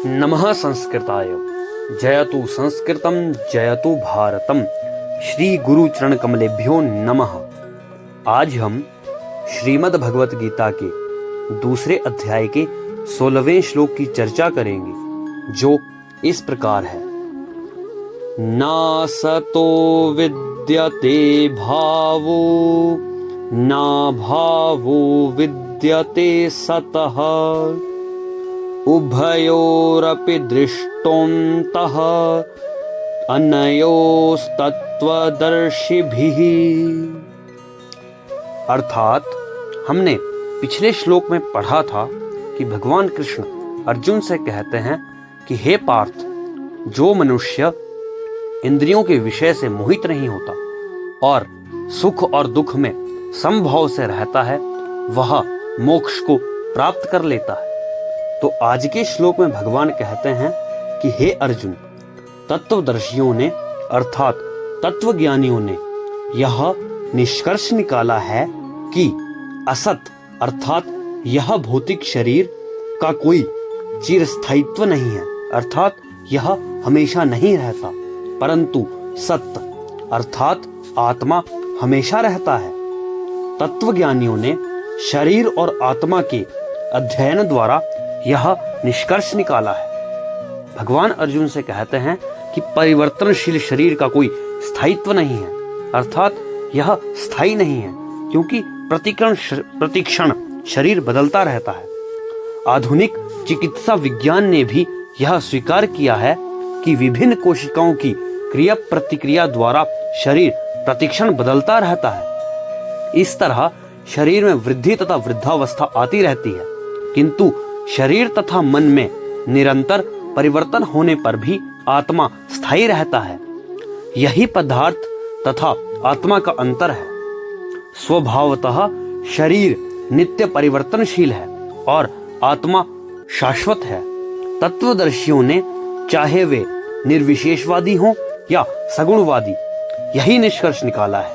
नमः संस्कृताय। जयतु संस्कृतं जयतु भारतम। श्री गुरु चरण कमलेभ्यो नमः। आज हम श्रीमद् भगवत गीता के दूसरे अध्याय के 16वें श्लोक की चर्चा करेंगे, जो इस प्रकार है। नासतो विद्यते भावो ना भावो विद्यते सतः उभयोरपि दृष्टोऽन्तः अनयोस्तत्त्वदर्शिभिः। अर्थात हमने पिछले श्लोक में पढ़ा था कि भगवान कृष्ण अर्जुन से कहते हैं कि हे पार्थ, जो मनुष्य इंद्रियों के विषय से मोहित नहीं होता और सुख और दुख में समभाव से रहता है, वह मोक्ष को प्राप्त कर लेता है। तो आज के श्लोक में भगवान कहते हैं कि हे अर्जुन, तत्वदर्शियों ने अर्थात तत्वज्ञानियों ने यह निष्कर्ष निकाला है कि असत अर्थात यह भौतिक शरीर का कोई चिरस्थायित्व नहीं है, अर्थात यह हमेशा नहीं रहता, परंतु सत्य अर्थात आत्मा हमेशा रहता है। तत्वज्ञानियों ने शरीर और आत्मा के अध्ययन द्वारा यह निष्कर्ष निकाला है। भगवान अर्जुन से कहते हैं कि परिवर्तनशील शरीर का कोई स्थायित्व नहीं है, अर्थात यह स्थायी नहीं है, क्योंकि प्रतिक्षण शरीर बदलता रहता है। आधुनिक चिकित्सा विज्ञान ने भी यह स्वीकार किया है कि विभिन्न कोशिकाओं की क्रिया प्रतिक्रिया द्वारा शरीर प्रतिक्षण बदलता रहता है। इस तरह शरीर में वृद्धि तथा वृद्धावस्था आती रहती है, किंतु शरीर तथा मन में निरंतर परिवर्तन होने पर भी आत्मा स्थायी रहता है। यही पदार्थ तथा आत्मा का अंतर है। स्वभावतः शरीर नित्य परिवर्तनशील है और आत्मा शाश्वत है। तत्वदर्शियों ने, चाहे वे निर्विशेषवादी हों या सगुणवादी, यही निष्कर्ष निकाला है।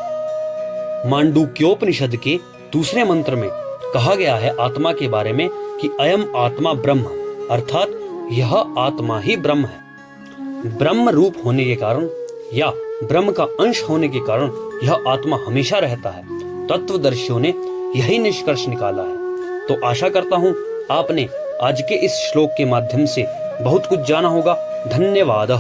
मांडूक्योपनिषद के दूसरे मंत्र में कहा गया है आत्मा के बारे में कि अयम आत्मा ब्रह्म, अर्थात यह आत्मा ही ब्रह्म है। ब्रह्म रूप होने के कारण या ब्रह्म का अंश होने के कारण यह आत्मा हमेशा रहता है। तत्वदर्शियों ने यही निष्कर्ष निकाला है। तो आशा करता हूँ आपने आज के इस श्लोक के माध्यम से बहुत कुछ जाना होगा। धन्यवाद।